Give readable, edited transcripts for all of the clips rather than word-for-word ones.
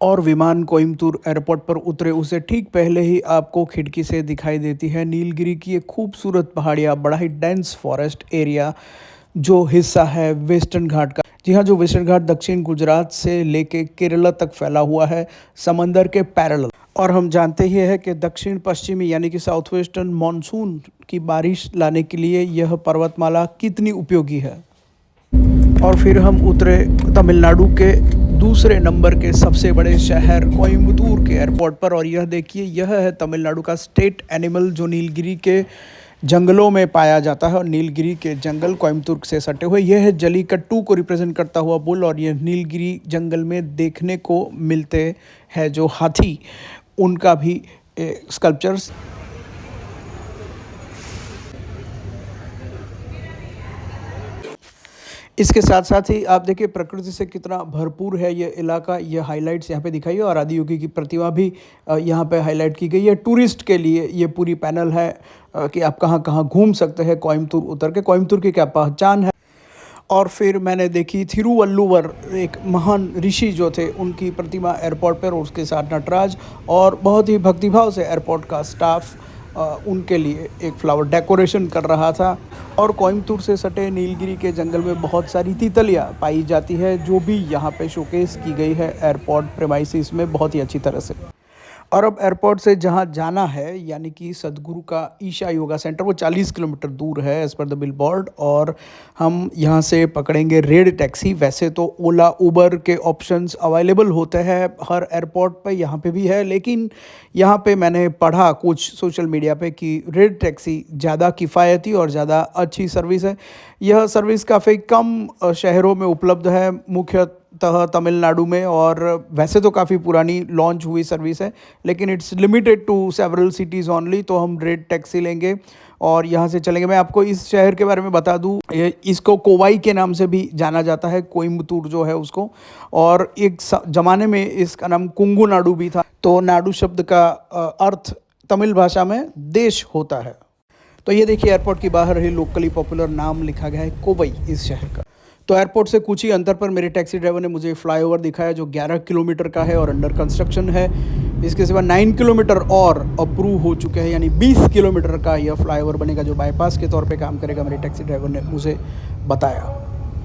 और विमान कोयम्बतूर एयरपोर्ट पर उतरे उससे ठीक पहले ही आपको खिड़की से दिखाई देती है नीलगिरी की एक खूबसूरत पहाड़ियाँ, बड़ा ही डेंस फॉरेस्ट एरिया जो हिस्सा है वेस्टर्न घाट का। जी हाँ, जो वेस्टर्न घाट दक्षिण गुजरात से लेके केरला तक फैला हुआ है, समंदर के पैरेलल। और हम जानते ही हैं कि दक्षिण पश्चिमी यानी कि साउथ वेस्टर्न मानसून की बारिश लाने के लिए यह पर्वतमाला कितनी उपयोगी है। और फिर हम उतरे तमिलनाडु के दूसरे नंबर के सबसे बड़े शहर कोयम्बतूर के एयरपोर्ट पर। और यह देखिए, यह है तमिलनाडु का स्टेट एनिमल जो नीलगिरी के जंगलों में पाया जाता है। और नीलगिरी के जंगल कोयम्बतूर से सटे हुए, यह है जलीकट्टू को रिप्रेजेंट करता हुआ बुल। और यह नीलगिरी जंगल में देखने को मिलते हैं जो हाथी, उनका भी स्कल्पचर्स। इसके साथ साथ ही आप देखिए प्रकृति से कितना भरपूर है ये इलाका। ये हाइलाइट्स यहाँ पे दिखाई है और आदियोगी की प्रतिमा भी यहाँ पे हाईलाइट की गई है। टूरिस्ट के लिए ये पूरी पैनल है कि आप कहाँ कहाँ घूम सकते हैं कोयम्बतूर उतर के, कोयम्बतूर की क्या पहचान है। और फिर मैंने देखी थिरुवल्लुवर, एक महान ऋषि जो थे, उनकी प्रतिमा एयरपोर्ट पर, और उसके साथ नटराज। और बहुत ही भक्तिभाव से एयरपोर्ट का स्टाफ उनके लिए एक फ्लावर डेकोरेशन कर रहा था। और कोयम्बतूर से सटे नीलगिरी के जंगल में बहुत सारी तितलियाँ पाई जाती है जो भी यहाँ पे शोकेस की गई है एयरपोर्ट प्रेमाइसिस में बहुत ही अच्छी तरह से। और अब एयरपोर्ट से जहाँ जाना है यानी कि सदगुरु का ईशा योगा सेंटर, वो 40 किलोमीटर दूर है as per the bill board. और हम यहाँ से पकड़ेंगे रेड टैक्सी। वैसे तो ओला उबर के ऑप्शंस अवेलेबल होते हैं हर एयरपोर्ट पे, यहाँ पे भी है, लेकिन यहाँ पे मैंने पढ़ा कुछ सोशल मीडिया पे कि रेड टैक्सी ज़्यादा किफ़ायती और ज़्यादा अच्छी सर्विस है। यह सर्विस काफ़ी कम शहरों में उपलब्ध है, मुख्यतः तमिलनाडु में। और वैसे तो काफ़ी पुरानी लॉन्च हुई सर्विस है, लेकिन it's limited to several cities only. तो हम रेड टैक्सी लेंगे और यहाँ से चलेंगे। मैं आपको इस शहर के बारे में बता दूँ, इसको कोवाई के नाम से भी जाना जाता है, कोयम्बतूर जो है उसको। और एक ज़माने में इसका नाम कुंगू नाडु भी था। तो नाडु शब्द का अर्थ तमिल भाषा में देश होता है। तो ये देखिए एयरपोर्ट के बाहर ही लोकली पॉपुलर नाम लिखा गया है कोवई इस शहर का। तो एयरपोर्ट से कुछ ही अंतर पर मेरे टैक्सी ड्राइवर ने मुझे फ्लाईओवर दिखाया जो 11 किलोमीटर का है और अंडर कंस्ट्रक्शन है। इसके सिवा 9 किलोमीटर और अप्रूव हो चुके हैं, यानी 20 किलोमीटर का यह फ्लाईओवर बनेगा जो बाईपास के तौर पे काम करेगा, मेरे टैक्सी ड्राइवर ने मुझे बताया।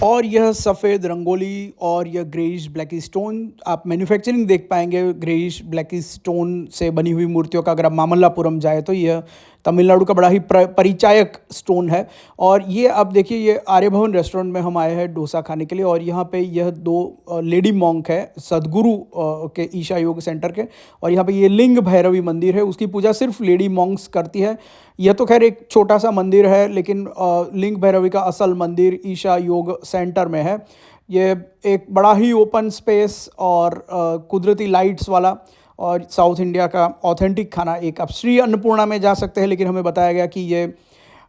और यह सफ़ेद रंगोली और यह ग्रेइश ब्लैकी स्टोन, आप मैन्युफैक्चरिंग देख पाएंगे ग्रेइश ब्लैकी स्टोन से बनी हुई मूर्तियों का। अगर आप मामल्लापुरम जाए तो यह तमिलनाडु का बड़ा ही परिचायक स्टोन है। और ये आप देखिए, ये आर्य भवन रेस्टोरेंट में हम आए हैं डोसा खाने के लिए। और यहाँ पे यह दो लेडी मॉन्क है सदगुरु के ईशा योग सेंटर के। और यहाँ पे ये लिंग भैरवी मंदिर है, उसकी पूजा सिर्फ लेडी मॉन्क्स करती है। यह तो खैर एक छोटा सा मंदिर है, लेकिन लिंग भैरवी का असल मंदिर ईशा योग सेंटर में है। ये एक बड़ा ही ओपन स्पेस और कुदरती लाइट्स वाला और साउथ इंडिया का ऑथेंटिक खाना। एक आप श्री अन्नपूर्णा में जा सकते हैं, लेकिन हमें बताया गया कि ये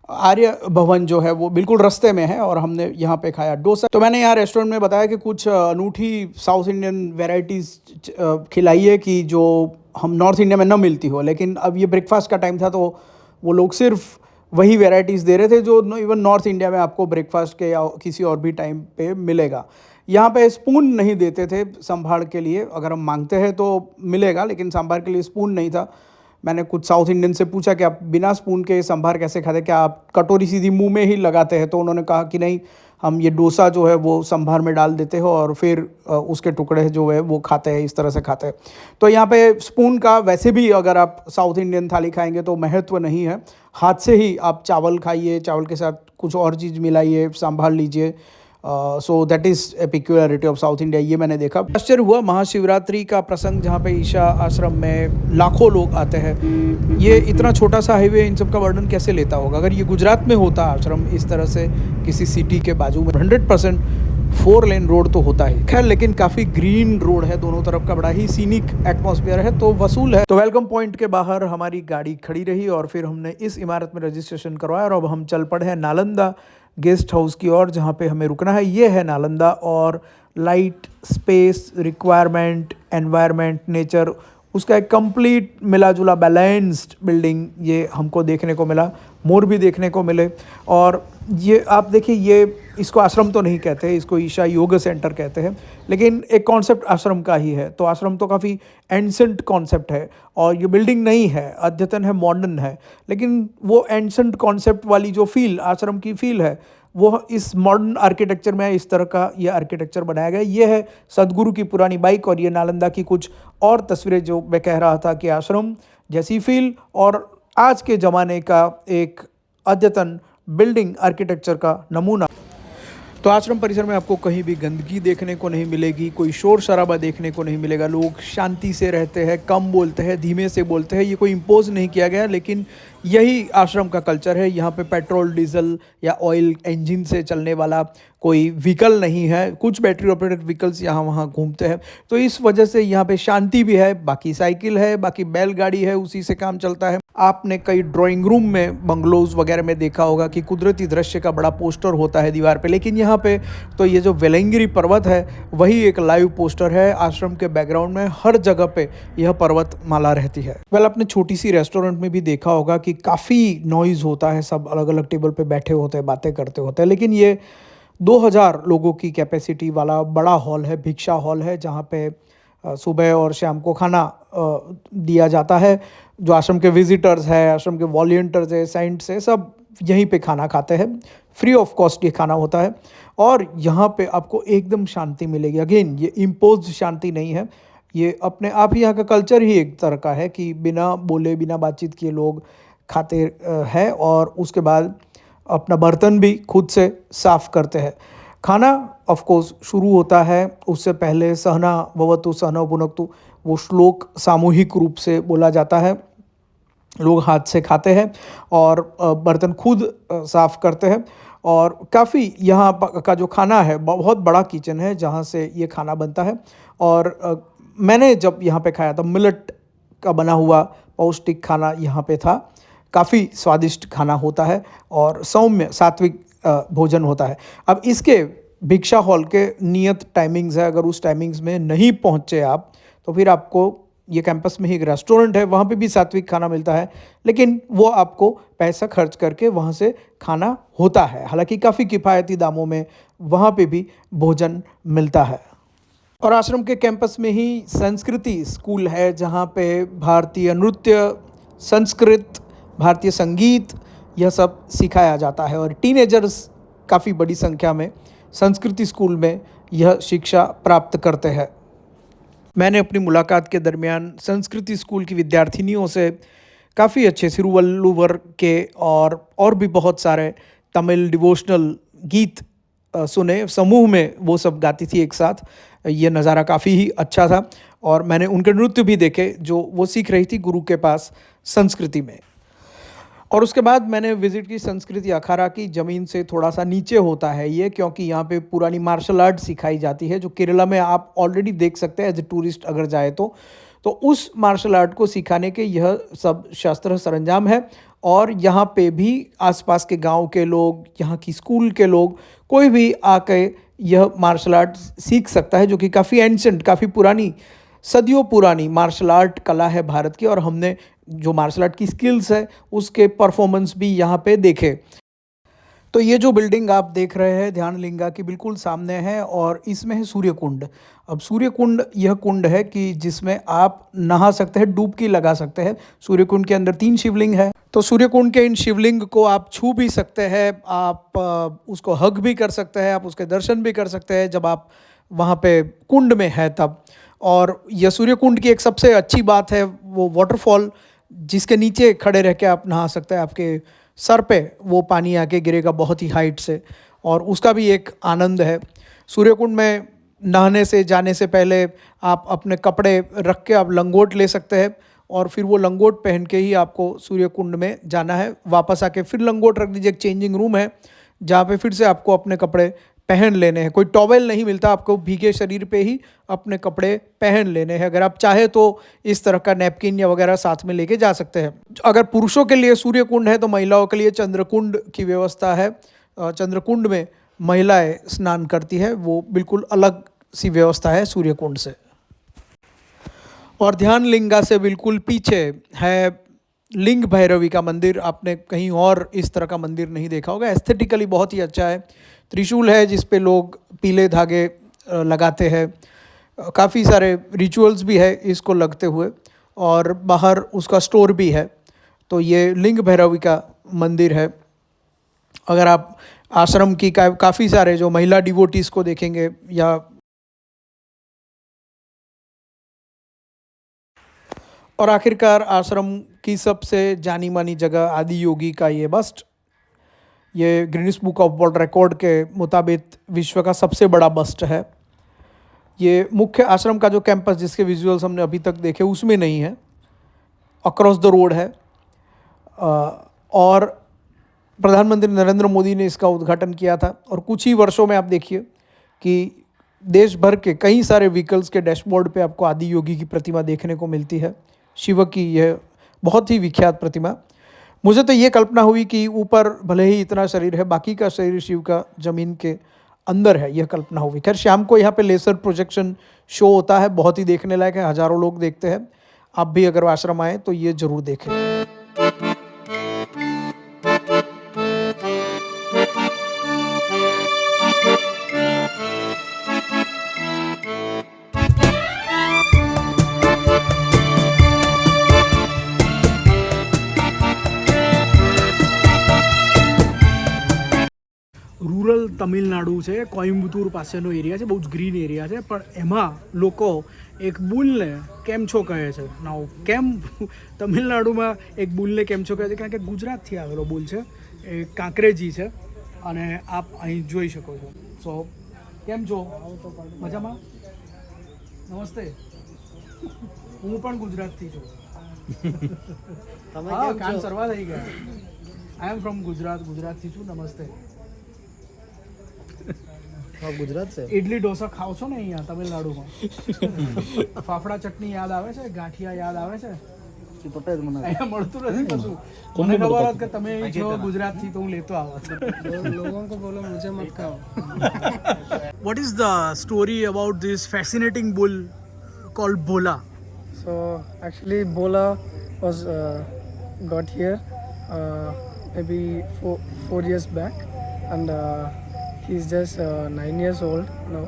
आर्य भवन जो है वो बिल्कुल रास्ते में है और हमने यहाँ पे खाया डोसा। तो मैंने यहाँ रेस्टोरेंट में बताया कि कुछ अनूठी साउथ इंडियन वेराइटीज़ खिलाइए कि जो हम नॉर्थ इंडिया में न मिलती हो। लेकिन अब ये ब्रेकफास्ट का टाइम था तो वो लोग सिर्फ वही वेराइटीज़ दे रहे थे जो इवन नॉर्थ इंडिया में आपको ब्रेकफास्ट के या किसी और भी टाइम पे मिलेगा। यहाँ पे स्पून नहीं देते थे संभार के लिए, अगर हम मांगते हैं तो मिलेगा, लेकिन संभार के लिए स्पून नहीं था। मैंने कुछ साउथ इंडियन से पूछा कि आप बिना स्पून के संभार कैसे खाते, क्या आप कटोरी सीधी मुंह में ही लगाते हैं? तो उन्होंने कहा कि नहीं, हम ये डोसा जो है वो संभार में डाल देते हैं और फिर उसके टुकड़े जो है वो खाते हैं, इस तरह से खाते हैं। तो यहाँ पे स्पून का वैसे भी अगर आप साउथ इंडियन थाली खाएंगे तो महत्व नहीं है। हाथ से ही आप चावल खाइए, चावल के साथ कुछ और चीज़ मिलाइए, संभाल लीजिए। So that is a peculiarity of South India. ये मैंने देखा। आश्चर्य हुआ, महाशिवरात्रि का प्रसंग जहाँ पे ईशा आश्रम में लाखों लोग आते हैं, ये इतना छोटा सा हाईवे इन सब का वर्णन कैसे लेता होगा? अगर ये गुजरात में होता आश्रम इस तरह से किसी सिटी के बाजू में, 100% 4 लेन रोड तो होता है खैर, लेकिन काफ़ी ग्रीन रोड है दोनों तरफ का, बड़ा ही सीनिक एटमॉस्फेयर है, तो वसूल है। तो वेलकम पॉइंट के बाहर हमारी गाड़ी खड़ी रही और फिर हमने इस इमारत में रजिस्ट्रेशन करवाया और अब हम चल पड़े हैं नालंदा गेस्ट हाउस की ओर जहाँ पे हमें रुकना है। ये है नालंदा। और light, space, requirement, environment, nature, उसका एक कंप्लीट मिला जुला बैलेंस्ड बिल्डिंग ये हमको देखने को मिला। मोर भी देखने को मिले। और ये आप देखिए, ये इसको आश्रम तो नहीं कहते, इसको ईशा योग सेंटर कहते हैं, लेकिन एक कॉन्सेप्ट आश्रम का ही है। तो आश्रम तो काफ़ी एंसेंट कॉन्सेप्ट है, और ये बिल्डिंग नहीं है, अद्यतन है, मॉडर्न है, लेकिन वो एंसेंट कॉन्सेप्ट वाली जो फील, आश्रम की फील है, वो इस मॉडर्न आर्किटेक्चर में इस तरह का ये आर्किटेक्चर बनाया गया। ये है सदगुरु की पुरानी बाइक, और ये नालंदा की कुछ और तस्वीरें जो मैं कह रहा था कि आश्रम जैसी फील और आज के ज़माने का एक अद्यतन बिल्डिंग आर्किटेक्चर का नमूना। तो आश्रम परिसर में आपको कहीं भी गंदगी देखने को नहीं मिलेगी, कोई शोर शराबा देखने को नहीं मिलेगा। लोग शांति से रहते हैं, कम बोलते हैं, धीमे से बोलते हैं। ये कोई इम्पोज नहीं किया गया, लेकिन यही आश्रम का कल्चर है। यहाँ पे पेट्रोल, डीजल या ऑयल इंजन से चलने वाला कोई व्हीकल नहीं है। कुछ बैटरी ऑपरेटेड व्हीकल्स यहाँ वहाँ घूमते हैं, तो इस वजह से यहाँ पे शांति भी है। बाकी साइकिल है, बाकी बैलगाड़ी है, उसी से काम चलता है। आपने कई ड्राइंग रूम में, बंगलोज वगैरह में देखा होगा कि कुदरती दृश्य का बड़ा पोस्टर होता है दीवार पे, लेकिन यहाँ पे तो ये जो वेलंगिरी पर्वत है वही एक लाइव पोस्टर है। आश्रम के बैकग्राउंड में हर जगह पे यह पर्वत माला रहती है। वेल, आपने छोटी सी रेस्टोरेंट में भी देखा होगा कि काफ़ी नॉइज़ होता है, सब अलग अलग टेबल पे बैठे होते हैं, बातें करते होते हैं, लेकिन ये 2000 लोगों की कैपेसिटी वाला बड़ा हॉल है, भिक्षा हॉल है, जहाँ पे सुबह और शाम को खाना दिया जाता है। जो आश्रम के विजिटर्स हैं, आश्रम के वॉलंटियर्स हैं, साइंट्स हैं, सब यहीं पे खाना खाते हैं। फ्री ऑफ कॉस्ट ये खाना होता है, और यहाँ पे आपको एकदम शांति मिलेगी। अगेन, ये इम्पोज्ड शांति नहीं है, ये अपने आप ही यहाँ का कल्चर ही एक तरह का है कि बिना बोले, बिना बातचीत किए लोग खाते हैं, और उसके बाद अपना बर्तन भी खुद से साफ़ करते हैं। खाना ऑफ कोर्स शुरू होता है, उससे पहले सहना भवतु सहनौ भुनक्तु, वो श्लोक सामूहिक रूप से बोला जाता है। लोग हाथ से खाते हैं और बर्तन खुद साफ़ करते हैं। और काफ़ी यहाँ का जो खाना है, बहुत बड़ा किचन है जहाँ से ये खाना बनता है। और मैंने जब यहाँ पे खाया था, मिलेट का बना हुआ पौष्टिक खाना यहाँ पे था। काफ़ी स्वादिष्ट खाना होता है और सौम्य सात्विक भोजन होता है। अब इसके भिक्षा हॉल के नियत टाइमिंग्स है, अगर उस टाइमिंग्स में नहीं पहुँचे आप, तो फिर आपको, ये कैंपस में ही एक रेस्टोरेंट है, वहाँ पे भी सात्विक खाना मिलता है, लेकिन वो आपको पैसा खर्च करके वहाँ से खाना होता है। हालांकि काफ़ी किफ़ायती दामों में वहाँ पे भी भोजन मिलता है। और आश्रम के कैंपस में ही संस्कृति स्कूल है, जहाँ पे भारतीय नृत्य, संस्कृत, भारतीय संगीत, यह सब सिखाया जाता है। और टीनेजर्स काफ़ी बड़ी संख्या में संस्कृति स्कूल में यह शिक्षा प्राप्त करते हैं। मैंने अपनी मुलाकात के दरमियान संस्कृति स्कूल की विद्यार्थिनियों से काफ़ी अच्छे सिरुवल्लुवर के और भी बहुत सारे तमिल डिवोशनल गीत सुने। समूह में वो सब गाती थी एक साथ। ये नज़ारा काफ़ी ही अच्छा था, और मैंने उनके नृत्य भी देखे जो वो सीख रही थी गुरु के पास संस्कृति में। और उसके बाद मैंने विज़िट की संस्कृति अखाड़ा की। ज़मीन से थोड़ा सा नीचे होता है ये, क्योंकि यहाँ पे पुरानी मार्शल आर्ट सिखाई जाती है, जो केरला में आप ऑलरेडी देख सकते हैं एज ए टूरिस्ट अगर जाए तो उस मार्शल आर्ट को सिखाने के यह सब शस्त्र सरंजाम है। और यहाँ पे भी आसपास के गांव के लोग, यहाँ की स्कूल के लोग, कोई भी आके यह मार्शल आर्ट सीख सकता है, जो कि काफ़ी एंशेंट, काफ़ी पुरानी, सदियों पुरानी मार्शल आर्ट कला है भारत की। और हमने जो मार्शल आर्ट की स्किल्स है उसके परफॉर्मेंस भी यहाँ पे देखे। तो ये जो बिल्डिंग आप देख रहे हैं ध्यानलिंगा की बिल्कुल सामने है, और इसमें है सूर्य कुंड। अब सूर्य कुंड यह कुंड है कि जिसमें आप नहा सकते हैं, डुबकी लगा सकते हैं। सूर्य कुंड के अंदर 3 शिवलिंग है, तो सूर्य कुंड के इन शिवलिंग को आप छू भी सकते हैं, आप उसको हग भी कर सकते हैं, आप उसके दर्शन भी कर सकते हैं जब आप वहाँ पे कुंड में है तब। और यह सूर्य कुंड की एक सबसे अच्छी बात है वो वाटरफॉल, जिसके नीचे खड़े रह के आप नहा सकते हैं। आपके सर पे वो पानी आके गिरेगा बहुत ही हाइट से, और उसका भी एक आनंद है। सूर्यकुंड में नहाने से जाने से पहले आप अपने कपड़े रख के आप लंगोट ले सकते हैं, और फिर वो लंगोट पहन के ही आपको सूर्यकुंड में जाना है। वापस आके फिर लंगोट रख दीजिए। एक चेंजिंग रूम है जहाँ पे फिर से आपको अपने कपड़े पहन लेने हैं। कोई टॉवेल नहीं मिलता, आपको भीगे शरीर पे ही अपने कपड़े पहन लेने हैं। अगर आप चाहे तो इस तरह का नैपकिन या वगैरह साथ में लेके जा सकते हैं। अगर पुरुषों के लिए सूर्य कुंड है तो महिलाओं के लिए चंद्रकुंड की व्यवस्था है। चंद्रकुंड में महिलाएं स्नान करती है, वो बिल्कुल अलग सी व्यवस्था है सूर्य कुंड से। और ध्यान लिंगा से बिल्कुल पीछे है लिंग भैरवी का मंदिर। आपने कहीं और इस तरह का मंदिर नहीं देखा होगा। एस्थेटिकली बहुत ही अच्छा है। त्रिशूल है जिस पे लोग पीले धागे लगाते हैं। काफ़ी सारे रिचुअल्स भी है इसको लगते हुए, और बाहर उसका स्टोर भी है। तो ये लिंग भैरवी का मंदिर है। अगर आप आश्रम की काफ़ी सारे जो महिला डिवोटीज़ को देखेंगे, या और आखिरकार आश्रम की सबसे जानी मानी जगह आदि योगी का ये बस्ट, ये Guinness book of world record के मुताबिक विश्व का सबसे बड़ा बस्ट है। ये मुख्य आश्रम का जो कैंपस जिसके विजुअल्स हमने अभी तक देखे उसमें नहीं है, अक्रॉस द रोड है। और प्रधानमंत्री नरेंद्र मोदी ने इसका उद्घाटन किया था। और कुछ ही वर्षों में आप देखिए कि देश भर के कई सारे व्हीकल्स के डैशबोर्ड पे आपको आदि योगी की प्रतिमा देखने को मिलती है। शिव की यह बहुत ही विख्यात प्रतिमा। मुझे तो ये कल्पना हुई कि ऊपर भले ही इतना शरीर है, बाकी का शरीर शिव का ज़मीन के अंदर है, यह कल्पना हुई। खैर शाम को यहाँ पे लेज़र प्रोजेक्शन शो होता है, बहुत ही देखने लायक है, हज़ारों लोग देखते हैं। आप भी अगर आश्रम आएँ तो ये ज़रूर देखें। રૂરલ તમિલનાડુ છે, કોઈમ્બતુર પાસેનો એરિયા છે, બહુ જ ગ્રીન એરિયા છે, પણ એમાં લોકો એક બુલને કેમ છો કહે છે. નાવ કેમ તમિલનાડુમાં એક બુલને કેમ છો કહે છે? કારણ કે ગુજરાતથી આવેલો બુલ છે, એ કાંકરેજી છે, અને આપ અહીં જોઈ શકો છો. સો કેમ છો? મજામાં? નમસ્તે. હું પણ ગુજરાતથી છું. હા, કાન સરવા થઈ ગયા. આઈ એમ ફ્રોમ ગુજરાતથી છું. નમસ્તે. ગુજરાત છે. ઇડલી ઢોસા ખાવ છો ને અહીંયા તમિલનાડુમાં? ફાફડા ચટણી યાદ આવે છે? ગાંઠિયા યાદ આવે છે? અહીંયા મળતું નથી કશું. મને ખબર હોત કે તમે અહીં છો ગુજરાતથી તો હું લેતો આવત. લોગों को बोलो मुझे मत खाओ. What is the story about this fascinating bull called Bola? So actually Bola was got here maybe four years back, and he's just 9 years old now,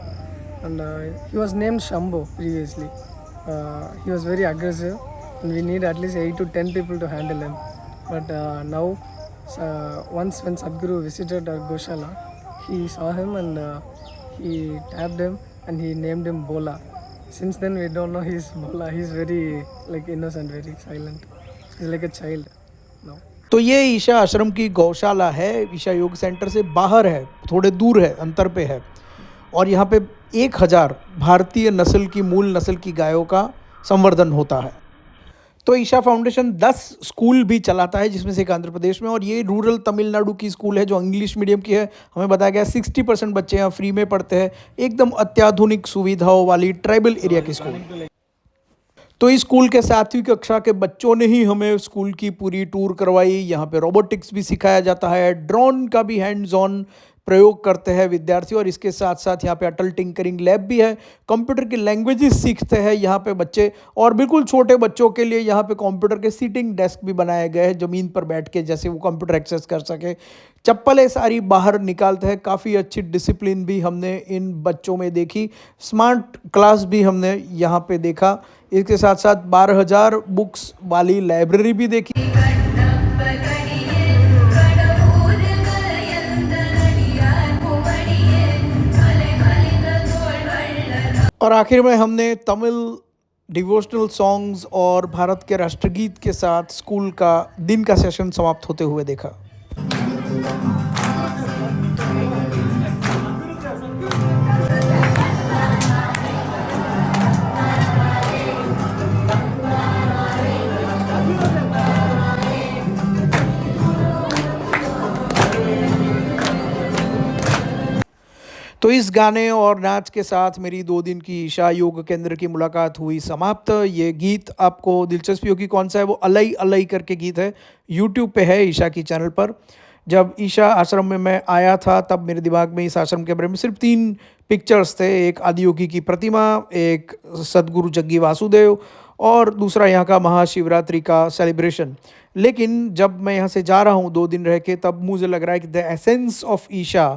and he was named Shambho previously. He was very aggressive, and we need at least 8 to 10 people to handle him. But now once when Sadhguru visited our Goshala, he saw him and he tapped him and he named him Bola. Since then we don't know he's Bola. He's very like innocent, very silent. He's like a child now. तो ये ईशा आश्रम की गौशाला है, ईशा योग centre से बाहर है, थोड़े दूर है, अंतर पे है। और यहाँ पे 1000 भारतीय नस्ल की, मूल नस्ल की गायों का संवर्धन होता है। तो ईशा फाउंडेशन 10 स्कूल भी चलाता है, जिसमें से एक आंध्र प्रदेश में, और ये रूरल तमिलनाडु की स्कूल है जो इंग्लिश मीडियम की है। हमें बताया गया 60% बच्चे यहाँ फ्री में पढ़ते हैं। एकदम अत्याधुनिक सुविधाओं वाली ट्राइबल एरिया की स्कूल। तो इस स्कूल के 7वीं कक्षा के बच्चों ने ही हमें स्कूल की पूरी टूर करवाई। यहाँ पे रोबोटिक्स भी सिखाया जाता है, ड्रोन का भी हैंड्स ऑन प्रयोग करते हैं विद्यार्थी, और इसके साथ साथ यहाँ पे अटल टिंकरिंग लैब भी है। कंप्यूटर की लैंग्वेजेस सीखते हैं यहाँ पे बच्चे, और बिल्कुल छोटे बच्चों के लिए यहाँ पे कंप्यूटर के सीटिंग डेस्क भी बनाए गए हैं, ज़मीन पर बैठ के जैसे वो कंप्यूटर एक्सेस कर सके। चप्पलें सारी बाहर निकालते हैं। काफ़ी अच्छी डिसिप्लिन भी हमने इन बच्चों में देखी। स्मार्ट क्लास भी हमने यहाँ पे देखा। इसके साथ साथ 12,000 बुक्स वाली लाइब्रेरी भी देखी। और आखिर में हमने तमिल डिवोशनल सॉन्ग्स और भारत के राष्ट्रगीत के साथ स्कूल का दिन का सेशन समाप्त होते हुए देखा। तो इस गाने और नाच के साथ मेरी 2 दिन की ईशा योग केंद्र की मुलाकात हुई समाप्त। ये गीत आपको दिलचस्पी होगी कौन सा है, वो अलई अलई करके गीत है, यूट्यूब पे है ईशा की चैनल पर। जब ईशा आश्रम में मैं आया था तब मेरे दिमाग में इस आश्रम के बारे में सिर्फ 3 पिक्चर्स थे, एक आदियोगी की प्रतिमा, एक सद्गुरु जग्गी वासुदेव और दूसरा यहाँ का महाशिवरात्रि का सेलिब्रेशन। लेकिन जब मैं यहाँ से जा रहा हूँ 2 दिन रह के, तब मुझे लग रहा है कि the essence of Isha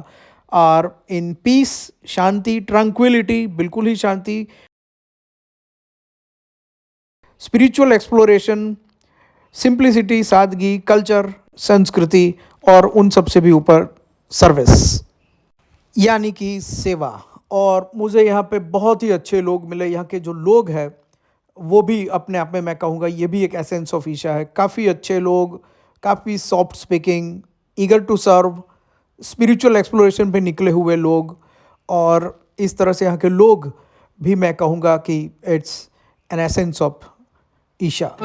are in peace, शांति, ट्रंक्विलिटी, बिल्कुल ही शांति, स्पिरिचुअल एक्सप्लोरेशन, सिंप्लिसिटी, सादगी, कल्चर, संस्कृति और उन सब से भी ऊपर सर्विस, यानी कि सेवा। और मुझे यहाँ पे बहुत ही अच्छे लोग मिले। यहाँ के जो लोग हैं वो भी अपने आप में मैं कहूँगा ये भी एक एसेंस ऑफ ईशा है। काफ़ी अच्छे लोग, काफ़ी soft speaking, eager to serve, spiritual exploration पे निकले हुए लोग, और इस तरह से यहाँ के लोग भी मैं कहूँगा कि it's an essence of Isha.